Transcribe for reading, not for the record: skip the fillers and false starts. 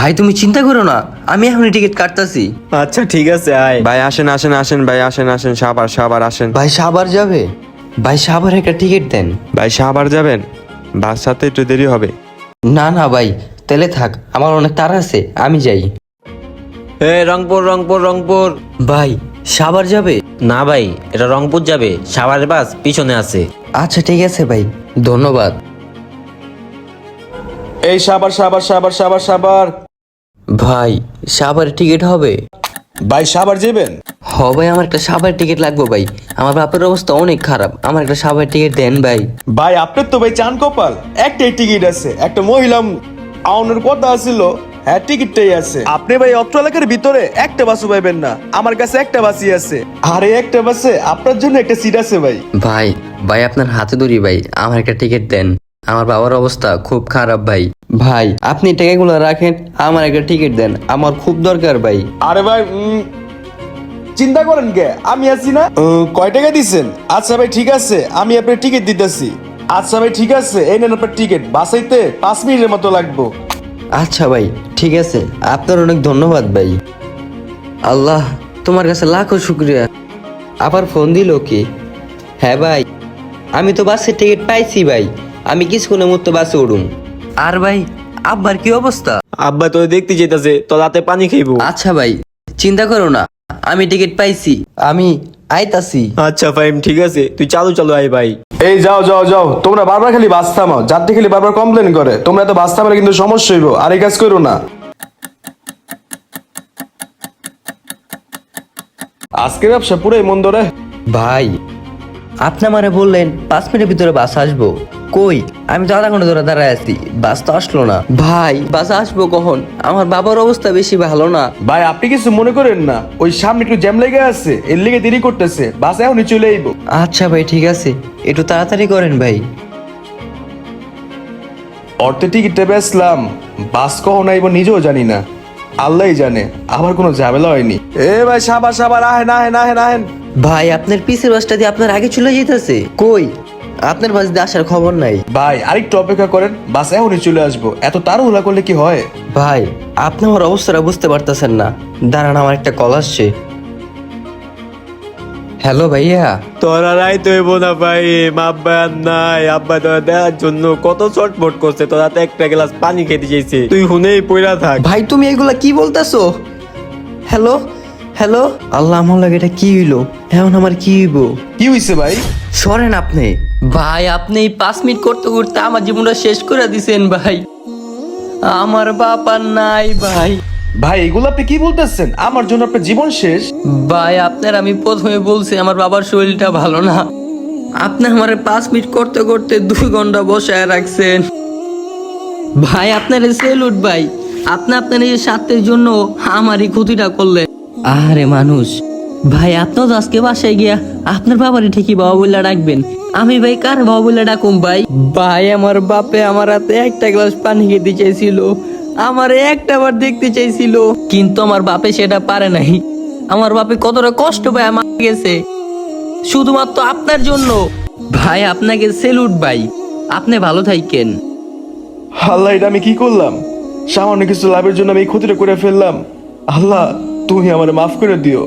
ভাই তুমি চিন্তা করো না, আমি এখনই টিকিট কাটতাছি। আচ্ছা ঠিক আছে আয়। ভাই আসেন আসেন আসেন ভাই আসেন আসেন, সাবার সাবার আসেন। ভাই সাভার যাবে? ভাই সাভার একটা টিকিট দেন। ভাই সাবার যাবেন? বাসাতে একটু দেরি হবে। না না ভাই, তাহলে থাক, আমার অনেক তাড়া আছে, আমি যাই। এ রংপুর রংপুর রংপুর। ভাই সাভার যাবে? না ভাই, এটা রংপুর যাবে, সাভারের বাস পিছনে আছে। আচ্ছা ঠিক আছে ভাই, ধন্যবাদ। এই সাবার সাবার সাবার সাবার সাবার। ভাই সাভারের টিকিট হবে? ভাই সাবার যাবেন? ভাই আমার একটা সাভারের টিকিট লাগবে ভাই, আমার বাপের অবস্থা অনেক খারাপ, আমার একটা সাভারের টিকিট দেন ভাই। ভাই আপনার তো ভাই চান কপাল, একটাই টিকিট আছে, একটা মহিলা আউনের কথা আছিল, হ্যাঁ টিকিটটাই আছে। আপনি ভাই অত্র এলাকার ভিতরে একটা বাসও পাইবেন না, আমার কাছে একটা বাসই আছে, আর এই একটা বাসে আপনার জন্য একটা সিট আছে ভাই। ভাই ভাই আপনার হাতে ধরি ভাই, আমার একটা টিকিট দেন, আমার বাবার অবস্থা খুব খারাপ ভাই। ভাই আপনি টাকাগুলো রাখেন, আমার একটা টিকিট দেন, আমার খুব দরকার ভাই। আরে ভাই চিন্তা করেন কে, আমি আছি না। কয় টাকা দিচ্ছেন? আচ্ছা ভাই ঠিক আছে, আমি আপনার টিকিট দিতেছি। আচ্ছা ভাই ঠিক আছে, এই নেন আপনার টিকিট, বাসাইতে 5 মিনিটের মতো লাগবো। আচ্ছা ভাই ঠিক আছে, আপনার অনেক ধন্যবাদ ভাই। আল্লাহ তোমার কাছে লাখো শুক্রিয়া। আবার ফোন দিল কি? হ্যাঁ ভাই, আমি তো বাসের টিকিট পাইছি ভাই, আমি কিছুক্ষণের মধ্যে বাসে উঠুম। আর ভাই আব্বার কি অবস্থা? আব্বা তো দেখতে যেতেছে, তো রাতে পানি খাইবো। আচ্ছা ভাই চিন্তা করো না, আমি টিকিট পাইছি, আমি আইতাছি। আচ্ছা ফাইম ঠিক আছে, তুই চালু চালু আয় ভাই। এই যাও যাও যাও, তোমরা বারবার খালি বাস থামাও, যাত্রী খালি বারবার কমপ্লেন করে, তোমরা তো বাস থামালে কিন্তু সমস্যা হইব, আর এই কাজ করো না। আজকে ব্যবসা পুরাই মন্দ রে। ভাই আপনি আমারে বললেন 5 মিনিটের ভিতরে বাস আসবো, কই আমি তো আধা ঘন্টা ধরে দাঁড়ায় আছি, বাস তো আসলো না। ভাই বাস আসবো কখন? আমার বাবার অবস্থা বেশি ভালো না। ভাই আপনি কিছু মনে করেন না, ওই সামনে একটু জ্যাম লেগে আছে, এর লেগে দেরি করতেছে, বাস এখনই চলে আইব। আচ্ছা ভাই ঠিক আছে, একটু তাড়াতাড়ি করেন ভাই। অর্থে টিকিটটা বেচলাম, বাস কখন আইব নিজেও জানি না, আল্লাহই জানে, আবার কোনো ঝামেলা হয়নি। এ ভাই সাবার সাবার, আহেন আহেন আহেন আহেন। ভাই আপনার পিছের বাসটা দিয়ে আপনার আগে চলে যেতেছে, কই আপনার বাস দিয়ে আসার খবর নাই। ভাই আরেকটু অপেক্ষা করেন, বাস এখনই চলে আসবো, এত তাড়াহুড়া করলে কি হয়? ভাই আপনি আমার অবস্থাটা বুঝতে পারতেছেন না, দাঁড়ান আমার একটা কল আসছে। হ্যালো ভাইয়া। তোরা রাই তো হইব না ভাই, আব্বা আর নাই, আব্বা তোরা দেওয়ার জন্য কত চটপট করছে, তোরা তো একটা গ্লাস পানি খেতে চাইছে, তুই হুনেই পইরা থাক। ভাই তুমি এগুলা কি বলতেছো? হ্যালো হ্যালো, আল্লাহ আমার লাগে এটা কি হইলো, এখন আমার কি হইব? কি হইছে ভাই? সরেন আপনি। ভাই আপনি 5 মিনিট করতে করতে আমার জীবনটা শেষ করে দিছেন ভাই, আমার বাপ আর নাই ভাই। ভাই এগুলো আপনি কি বলতেছেন? আমার জন্য আপনার জীবন শেষ? ভাই আপনার আমি প্রথমে বলছি আমার বাবার শরীরটা ভালো না, আপনি আমার 5 মিনিট করতে করতে 2 ঘন্টা বসায় রাখছেন। ভাই আপনার সেলুট ভাই, আপনি আপনার এই স্বার্থের জন্য আমারই ক্ষতিটা করলেন। আরে মানুষ, ভাই আপনি তো আজকে বাসায় গিয়া আপনার বাবারই ঠিকই বাবা বলে ডাকবেন, আমি ভাই কার বাবা বলে ডাকুম ভাই? ভাই আমার বাপে আমার হাতে একটা গ্লাস পানি খেতে চাইছিল, আমার একটা বার দেখতে চাইছিল, কিন্তু আমার বাপে সেটা পারে নাই। আমার বাপে কতটা কষ্ট পায় আমার গেছে শুধুমাত্র আপনার জন্য। ভাই আপনাকে সেলুট ভাই, আপনি ভালো থাকেন। আল্লাহ এটা আমি কি করলাম? সামান্য কিছু লাভের জন্য আমি এই ক্ষতিটা করে ফেললাম। আল্লাহ তুমি আমার মাফ করে দিও।